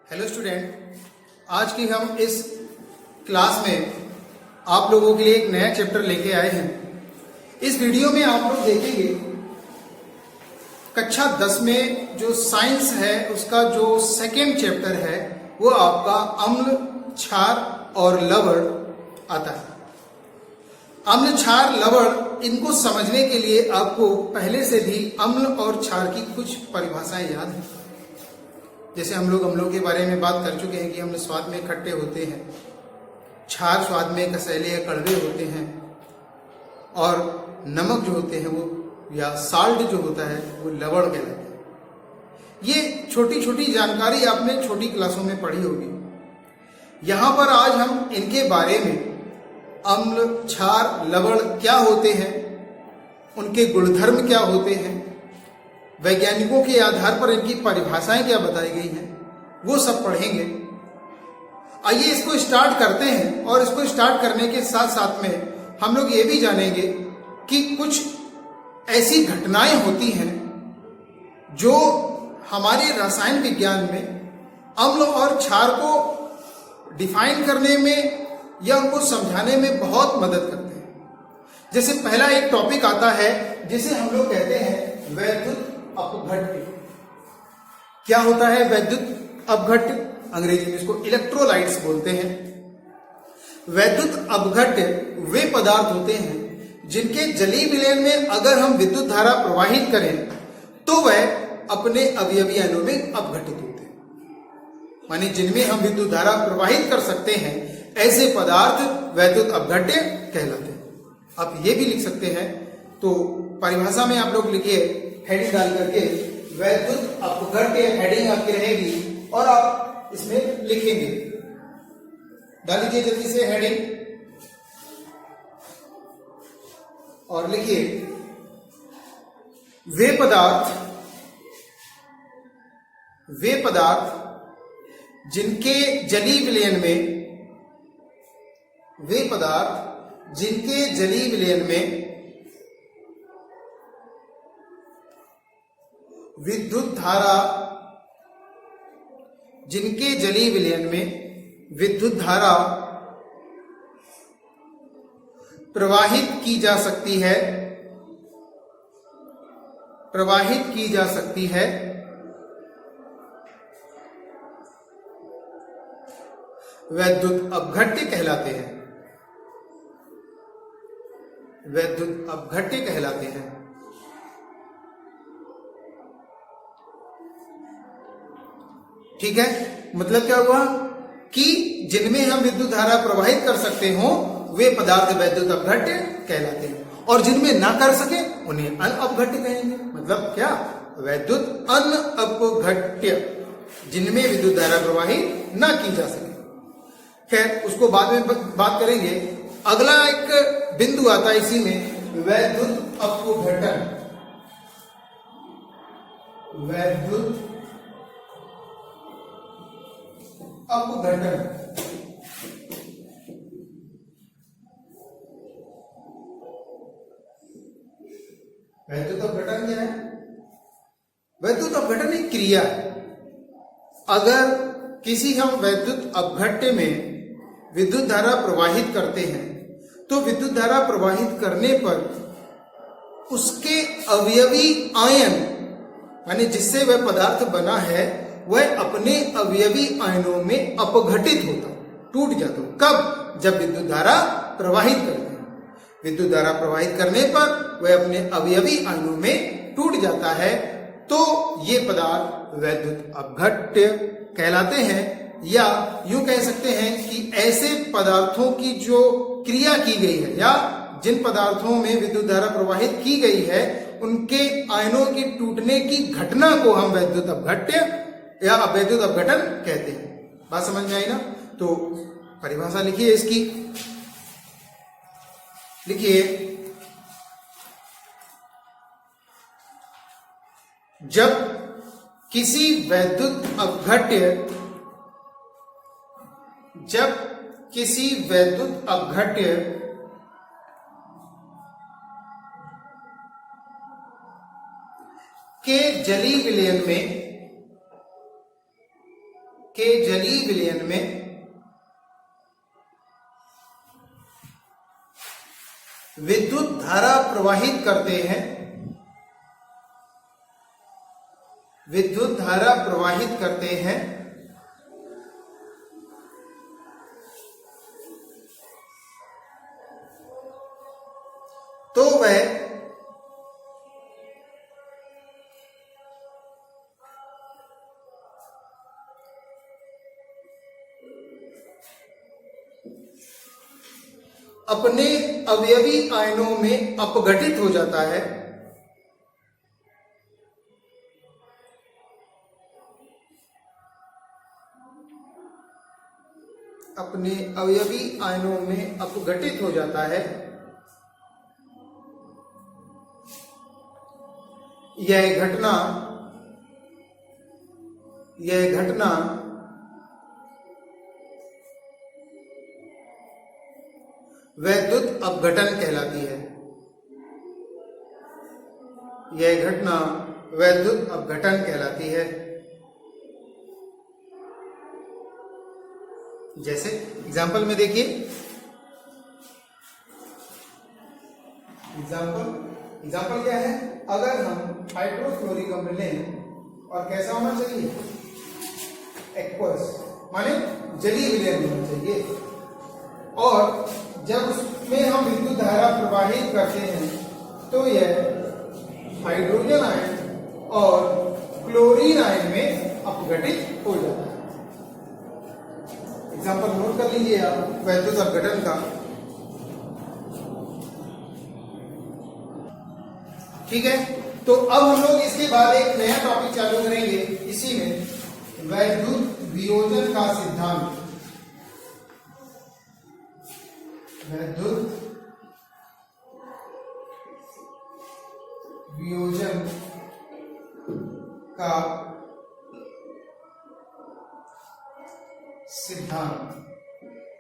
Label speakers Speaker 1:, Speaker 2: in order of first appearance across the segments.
Speaker 1: Hello student, आज की हम इस क्लास में आप लोगों के लिए एक नया चैप्टर लेके आए हैं। इस वीडियो में आप लोग देखेंगे कक्षा 10 में जो साइंस है उसका जो सेकेंड चैप्टर है वो आपका अम्ल, क्षार और लवण आता है। अम्ल, क्षार, लवण इनको समझने के लिए आपको पहले से भी अम्ल और क्षार की कुछ परिभाषाएं याद हैं। जैसे हम लोग अम्लों के बारे में बात कर चुके हैं कि अम्ल स्वाद में खट्टे होते हैं, क्षार स्वाद में कसैले या कड़वे होते हैं, और नमक जो होते हैं वो या साल्ट जो होता है वो लवण कहलाते हैं। ये छोटी छोटी जानकारी आपने छोटी क्लासों में पढ़ी होगी। यहां पर आज हम इनके बारे में अम्ल, क्षार, लवण क्या होते हैं, उनके गुणधर्म क्या होते हैं, वैज्ञानिकों के आधार पर इनकी परिभाषाएं क्या बताई गई हैं, वो सब पढ़ेंगे। आइए इसको स्टार्ट करते हैं। और इसको स्टार्ट करने के साथ साथ में हम लोग ये भी जानेंगे कि कुछ ऐसी घटनाएं होती हैं जो हमारे रसायन विज्ञान में अम्ल और क्षार को डिफाइन करने में या उनको समझाने में बहुत मदद करते हैं। जैसे पहला एक टॉपिक आता है जिसे हम लोग कहते हैं वैद्युत अपघट्य। क्या होता है वैद्युत अपघट्य? अंग्रेजी में इसको इलेक्ट्रोलाइट्स बोलते हैं। वैद्युत अपघट्य वे पदार्थ होते हैं जिनके जलीय विलयन में अगर हम विद्युत धारा प्रवाहित करें तो वह अपने अवयवी अणुओं में अपघटित होते हैं। माने जिनमें हम विद्युत धारा प्रवाहित कर सकते हैं ऐसे पदार्थ वैद्युत अपघट्य कहलाते हैं। आप ये भी लिख सकते हैं, तो परिभाषा में आप लोग लिखिए हेडिंग डाल करके वैद्युत अपघट्य हेडिंग आपकी रहेगी और आप इसमें लिखेंगे। डाल लीजिए जल्दी से हेडिंग और लिखिए वे पदार्थ जिनके जलीय विलयन में विद्युत धारा प्रवाहित की जा सकती है वैद्युत अपघट्य कहलाते हैं। ठीक है, मतलब क्या हुआ कि जिनमें हम विद्युत धारा प्रवाहित कर सकते हो वे पदार्थ वैद्युत अपघट्य कहलाते हैं, और जिनमें ना कर सके उन्हें अनअपघट्य कहेंगे। मतलब क्या? वैद्युत अनअपघट्य, जिनमें विद्युत धारा प्रवाहित ना की जा सके। खैर, उसको बाद में बात करेंगे। अगला एक बिंदु आता है इसी में वैद्युत अपघटन। वैद्युत अपघटन क्या है? वैद्युत अपघटन एक क्रिया है। अगर किसी हम वैद्युत अपघट्य में विद्युत धारा प्रवाहित करते हैं तो विद्युत धारा प्रवाहित करने पर उसके अवयवी आयन, यानी जिससे वह पदार्थ बना है, वह अपने अवयवी आयनों में अपघटित होता, टूट जाता। कब? जब विद्युत धारा प्रवाहित करते हैं। विद्युत धारा प्रवाहित करने पर वह अपने अवयवी आयनों में टूट जाता है, तो ये पदार्थ वैद्युत अपघट्य कहलाते हैं। या यूं कह सकते हैं कि ऐसे पदार्थों की जो क्रिया की गई है या जिन पदार्थों में विद्युत धारा प्रवाहित की गई है उनके आयनों की टूटने की घटना को हम वैद्युत अपघट्य या वैद्युत अपघटन कहते हैं। बात समझ में आई ना? तो परिभाषा लिखिए इसकी। लिखिए जब किसी वैद्युत अपघट्य के जलीय विलयन में के जलीय विलयन में विद्युत धारा प्रवाहित करते हैं, विद्युत धारा प्रवाहित करते हैं, तो वह अपने अवयवी आयनों में अपघटित हो जाता है, अपने अवयवी आयनों में अपघटित हो जाता है। यह घटना वैद्युत अपघटन कहलाती है। यह घटना वैद्युत अपघटन कहलाती है। जैसे एग्जाम्पल में देखिए, एग्जाम्पल क्या है? अगर हम हाइड्रोक्लोरिक अम्ल लें और कैसा होना चाहिए? एक्वस, माने जलीय विलयन होना चाहिए, और जब उसमें हम विद्युत धारा प्रवाहित करते हैं तो यह हाइड्रोजन आयन और क्लोरीन आयन में अपघटित हो जाता है। एग्जाम्पल नोट कर लीजिए आप वैद्युत अपघटन का। ठीक है, तो अब हम लोग इसके बाद एक नया टॉपिक चालू करेंगे, इसी में वैद्युत वियोजन का सिद्धांत। वैद्युत वियोजन का सिद्धांत।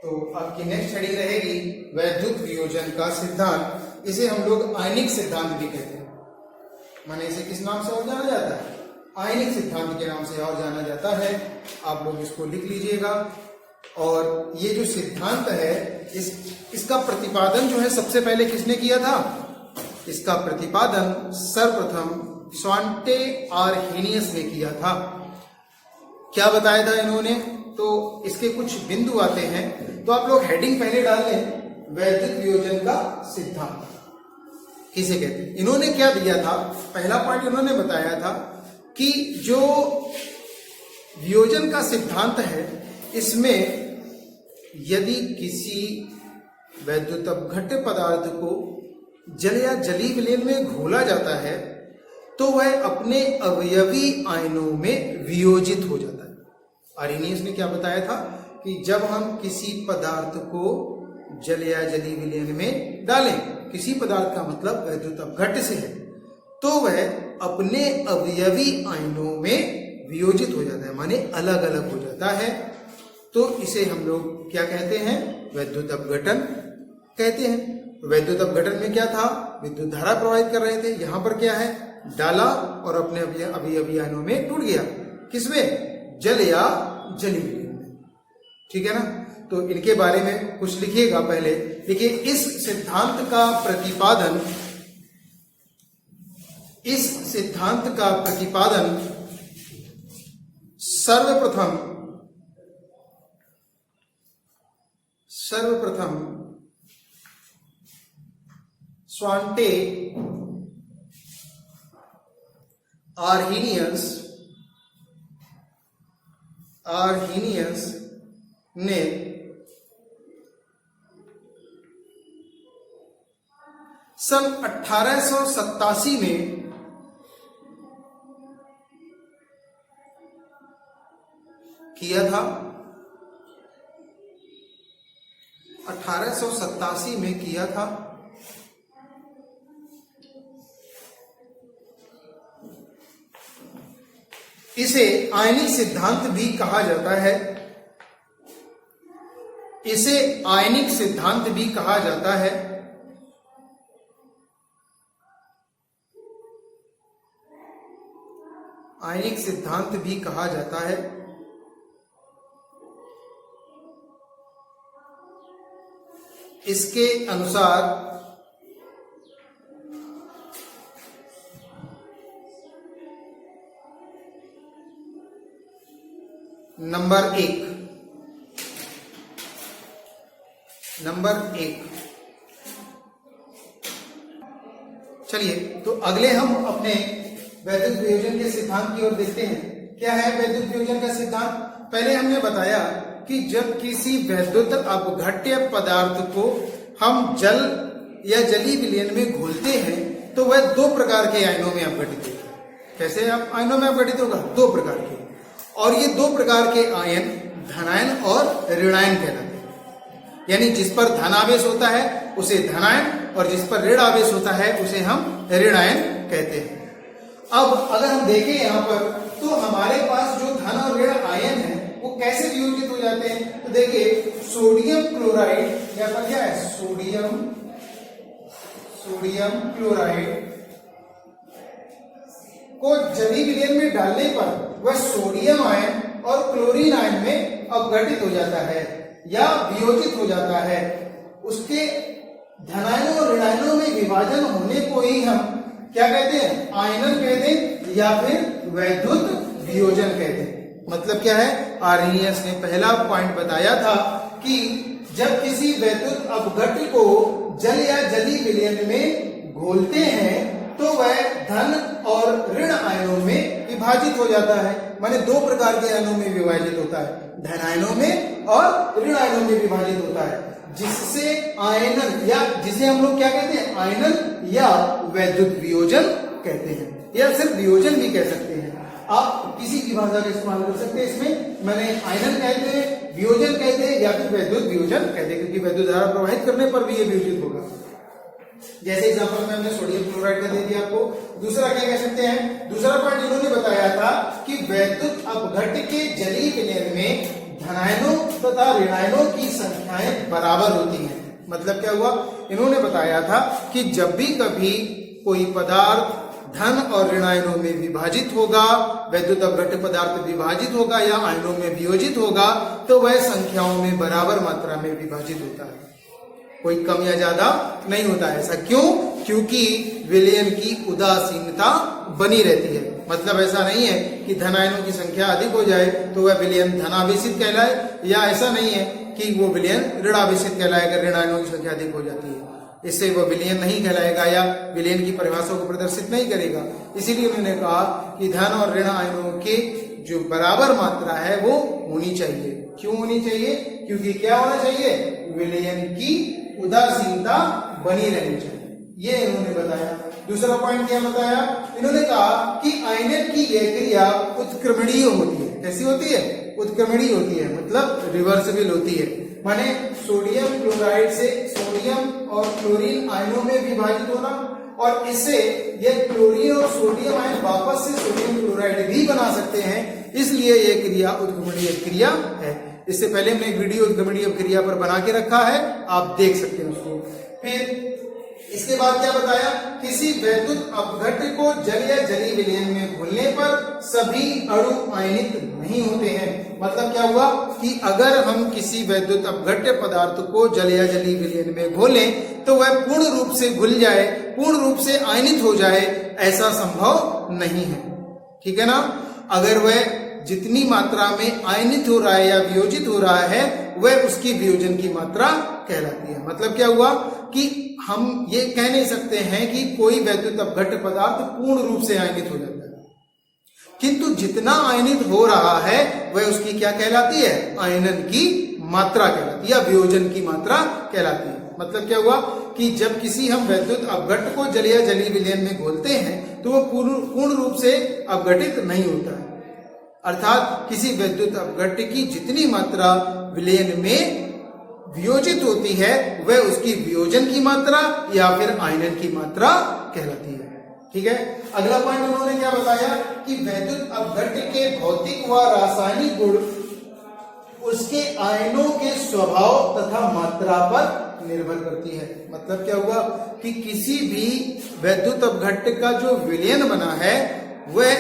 Speaker 1: तो आपकी नेक्स्ट स्टडी रहेगी वैद्युत वियोजन का सिद्धांत। इसे हम लोग आयनिक सिद्धांत भी कहते हैं। माने इसे किस नाम से और जाना जाता है? आयनिक सिद्धांत के नाम से और जाना जाता है। आप लोग इसको लिख लीजिएगा। और ये जो सिद्धांत है, इसका प्रतिपादन जो है सबसे पहले किसने किया था? इसका प्रतिपादन सर्वप्रथम स्वांटे आर्हेनियस ने किया था। क्या बताया था इन्होंने? तो इसके कुछ बिंदु आते हैं, तो आप लोग हेडिंग पहले डाल लें, वैद्युत वियोजन का सिद्धांत किसे कहते हैं। इन्होंने क्या दिया था? पहला पॉइंट इन्होंने बताया था कि जो वियोजन का सिद्धांत है, इसमें यदि किसी वैद्युत अपघट्य पदार्थ को जल या जलीय विलयन में घोला जाता है तो वह अपने अवयवी आयनों में वियोजित हो जाता है। आर्हेनियस ने क्या बताया था कि जब हम किसी पदार्थ को जल या जलीय विलयन में डालें, किसी पदार्थ का मतलब वैद्युत अपघट्य से है, तो वह अपने अवयवी आयनों में वियोजित हो जाता है, माने अलग अलग हो जाता है। तो इसे हम लोग क्या कहते हैं? वैद्युत अपघटन कहते हैं। वैद्युत अपघटन में क्या था? विद्युत धारा प्रवाहित कर रहे थे। यहां पर क्या है? डाला और अपने अवयवी आयनों में टूट गया। किसमें? जल या जलीय विलयन में। ठीक है ना? तो इनके बारे में कुछ लिखिएगा पहले। देखिए, इस सिद्धांत का प्रतिपादन सर्वप्रथम स्वांटे आर्हेनियस ने सन 1887 में किया था। 1887 में किया था। इसे आयनिक सिद्धांत भी कहा जाता है। इसे आयनिक सिद्धांत भी कहा जाता है। आयनिक सिद्धांत भी कहा जाता है। इसके अनुसार नंबर एक। चलिए तो अगले हम अपने वैद्युत वियोजन के सिद्धांत की ओर देखते हैं। क्या है वैद्युत वियोजन का सिद्धांत? पहले हमने बताया कि जब किसी वैद्युत अपघट्य पदार्थ को हम जल या जलीय विलयन में घोलते हैं तो वह दो प्रकार के आयनों में अपघटित होगा। कैसे आयनों में अपघटित होगा? दो प्रकार के। और ये दो प्रकार के आयन धनायन और ऋणायन कहलाते हैं। यानी जिस पर धनावेश होता है उसे धनायन और जिस पर ऋण आवेश होता है उसे हम ऋणायन कहते हैं। अब अगर हम देखें यहाँ पर तो हमारे पास जो धन और ऋण आयन है वो कैसे वियोजित हो जाते हैं? तो देखिए सोडियम क्लोराइड, यहाँ पर क्या है? सोडियम क्लोराइड को जलीय विलयन में डालने पर वह सोडियम आयन और क्लोरीन आयन में अपघटित हो जाता है या वियोजित हो जाता है। उसके धनायनों और ऋणायनों में विभाजन होने को ही हम क्या कहते हैं? आयनन कहते हैं या फिर वैद्युत वियोजन कहते हैं। मतलब क्या है? आर्हेनियस ने पहला पॉइंट बताया था कि जब किसी वैद्युत अपघट्य को जल या जलीय विलयन में घोलते हैं तो वह धन और ऋण आयनों में विभाजित हो जाता है। माने दो प्रकार के आयनों में विभाजित होता है, धन आयनों में और ऋण आयनों में विभाजित होता है, जिससे आयनन या जिसे हम लोग क्या कहते हैं? आयनन या वैद्युत वियोजन कहते हैं, या सिर्फ वियोजन भी कह सकते हैं। आप किसी की भाषा का इस्तेमाल कर सकते हैं इसमें। मैंने आयनन कहते हैं, वियोजन कहते हैं या फिर वैद्युत वियोजन कहते हैं, क्योंकि वैद्युत धारा प्रवाहित करने पर भी ये वियोजित होगा। जैसे एग्जांपल में हमने सोडियम क्लोराइड का दे दिया आपको। दूसरा क्या कह सकते हैं? दूसरा पॉइंट इन्होंने बताया था कि वैद्युत अपघट्य के जलीय विलयन में धनायनों तथा ऋणायनों की संख्याएं बराबर होती हैं। मतलब क्या हुआ? इन्होंने बताया था कि जब भी कभी कोई पदार्थ धन और ऋणायनों में विभाजित होगा, वैद्युत अपघट्य पदार्थ विभाजित होगा या आयनों में वियोजित होगा तो वह संख्याओं में बराबर मात्रा में विभाजित होता है, कोई कम या ज्यादा नहीं होता है। ऐसा क्यों? क्योंकि विलयन की उदासीनता बनी रहती है। मतलब ऐसा नहीं है कि धनायनों की संख्या अधिक हो जाए तो वह विलयन धनावेशित कहलाए, या ऐसा नहीं है कि वो विलयन ऋणावेशित कहलाए अगर ऋणायनों की संख्या अधिक हो जाती है। इससे वह विलयन नहीं कहलाएगा या विलयन की परिभाषा को प्रदर्शित नहीं करेगा। इसीलिए उन्होंने कहा कि धन और ऋण आयनों के जो बराबर मात्रा है वो होनी चाहिए। क्यों होनी चाहिए? क्योंकि क्या होना चाहिए? विलयन की उदासीनता बनी रहनी चाहिए, ये इन्होंने बताया। दूसरा पॉइंट क्या बताया? इन्होंने कहा कि आयनन की यह क्रिया उत्क्रमणीय होती है। कैसी होती है? उत्क्रमणीय होती है, मतलब रिवर्सिबल होती है। माने सोडियम क्लोराइड से सोडियम और क्लोरीन आयनों में विभाजित होना, और इससे यह क्लोरीन और सोडियम आयन वापस से सोडियम क्लोराइड भी बना सकते हैं। इसलिए यह क्रिया उत्क्रमणीय क्रिया है। इससे पहले हमने एक वीडियो उत्क्रमणीय क्रिया पर बना के रखा है, आप देख सकते हैं उसको। फिर इसके बाद क्या बताया? किसी वैद्युत अपघट्य को जल या जलीय विलयन में घोलने पर सभी अणु आयनित नहीं होते हैं। मतलब क्या हुआ कि अगर हम किसी वैद्युत अपघट्य पदार्थ को जल या जलीय विलयन में घोलें तो वह पूर्ण रूप से घुल जाए, पूर्ण रूप से आयनित हो जाए, ऐसा संभव नहीं है। ठीक है ना? अगर वह जितनी मात्रा में आयनित हो रहा है या वियोजित हो रहा है वह उसकी वियोजन की मात्रा कहलाती है। मतलब क्या हुआ कि हम ये कह नहीं सकते हैं कि कोई वैद्युत अपघट्य पदार्थ पूर्ण रूप से आयनित हो जाता है, किंतु जितना आयनित हो रहा है वह उसकी क्या कहलाती है? आयनन की मात्रा कहलाती है या वियोजन की मात्रा कहलाती है। मतलब क्या हुआ कि जब किसी हम वैद्युत अपघट्य को जल या जलीय विलयन में घोलते हैं तो वह पूर्ण रूप से अपघटित नहीं होता है। अर्थात किसी वैद्युत अपघट्य की जितनी मात्रा विलयन में वियोजित होती है वह उसकी वियोजन की मात्रा या फिर आयनन की मात्रा कहलाती है। ठीक है? अगला पॉइंट उन्होंने क्या बताया कि वैद्युत अपघट्य के भौतिक व रासायनिक गुण उसके आयनों के स्वभाव तथा मात्रा पर निर्भर करती है। मतलब क्या हुआ कि किसी भी वैद्युत अपघट्य का जो विलयन बना है वह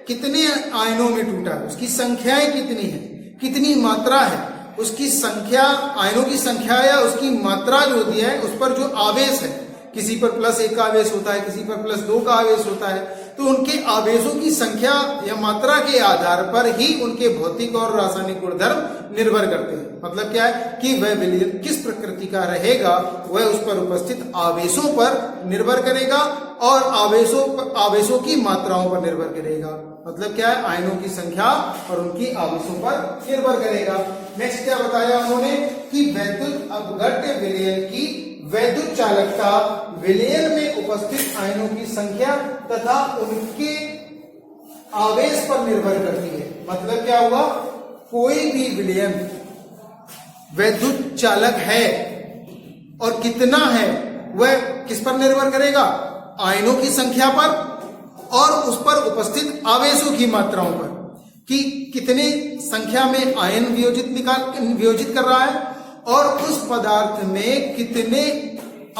Speaker 1: कितने आयनों में टूटा है, उसकी संख्याएं कितनी है, कितनी मात्रा है, उसकी संख्या, आयनों की संख्या या उसकी मात्रा जो होती है उस पर जो आवेश है, किसी पर +1 का आवेश होता है, किसी पर +2 का आवेश होता है, तो उनके आवेशों की संख्या या मात्रा के आधार पर ही उनके भौतिक और रासायनिक गुणधर्म निर्भर करते हैं। मतलब क्या है कि वह विलयन किस प्रकृति का रहेगा वह उस पर उपस्थित आवेशों पर निर्भर करेगा और आवेशों की मात्राओं पर निर्भर करेगा। मतलब क्या है, आयनों की संख्या और उनकी आवेशों पर निर्भर करेगा। नेक्स्ट क्या बताया उन्होंने कि वैद्युत अपघट्य विलयन की वैद्युत चालकता विलयन में उपस्थित आयनों की संख्या तथा उनके आवेश पर निर्भर करती है। मतलब क्या हुआ, कोई भी विलयन वैद्युत चालक है और कितना है वह किस पर निर्भर करेगा, आयनों की संख्या पर और उस पर उपस्थित आवेशों की मात्राओं पर, कि कितने संख्या में आयन वियोजित कर रहा है और उस पदार्थ में कितने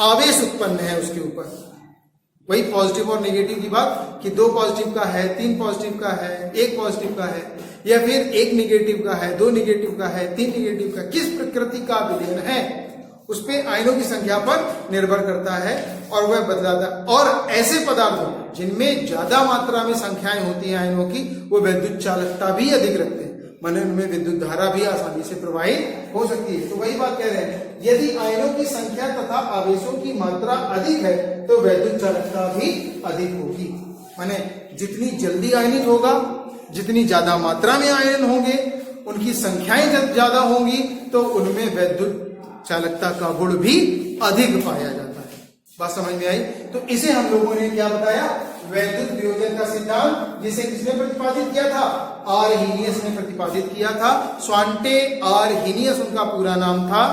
Speaker 1: आवेश उत्पन्न है उसके ऊपर। वही पॉजिटिव और नेगेटिव की बात कि 2 पॉजिटिव का है, 3 पॉजिटिव का है, 1 पॉजिटिव का है, या फिर 1 नेगेटिव का है, 2 नेगेटिव का है, 3 नेगेटिव का, किस प्रकृति का विलयन है उस पे आयनों की संख्या पर निर्भर करता है और वह बदलाता है। और ऐसे पदार्थों जिनमें ज्यादा मात्रा में संख्याएं होती हैं आयनों की, वो वैद्युत चालकता भी अधिक रखते हैं, माने उनमें विद्युत धारा भी आसानी से प्रवाहित हो सकती है। तो वही बात कह रहे हैं, यदि आयनों की संख्या तथा आवेशों की मात्रा अधिक है तो वैद्युत चालकता भी अधिक होगी। माने जितनी जल्दी आयनित होगा, जितनी ज्यादा मात्रा में आयन होंगे, उनकी संख्याएं जब ज्यादा होंगी तो उनमें वैद्युत चालकता का गुण भी अधिक पाया जाता है। बात समझ में आई? तो इसे हम लोगों ने क्या बताया, वैद्युत वियोजन का सिद्धांत, जिसे किसने प्रतिपादित किया था, आर्हीनियस ने प्रतिपादित किया था। स्वांटे आर्हीनियस उनका पूरा नाम था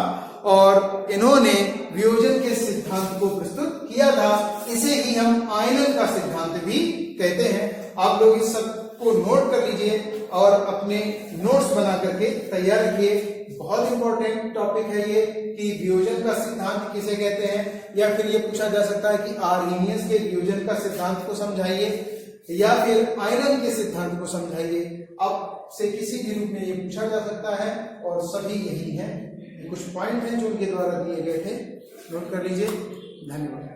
Speaker 1: और इन्होंने वियोजन के सिद्धांत को प्रस्तुत किया था। इसे ही हम आयनन का सिद्धांत भी कहते हैं। आप लोग इस सब को नोट कर लीजिए और अपने नोट्स बना करके तैयार रखिए। बहुत इंपॉर्टेंट टॉपिक है ये कि वियोजन का सिद्धांत किसे कहते हैं, या फिर ये पूछा जा सकता है कि आर्हीनियस के वियोजन का सिद्धांत को समझाइए या फिर आयनन के सिद्धांत को समझाइए। आपसे किसी भी रूप में ये पूछा जा सकता है और सभी यही है। कुछ पॉइंट हैं जो उनके द्वारा दिए गए थे, नोट कर लीजिए। धन्यवाद।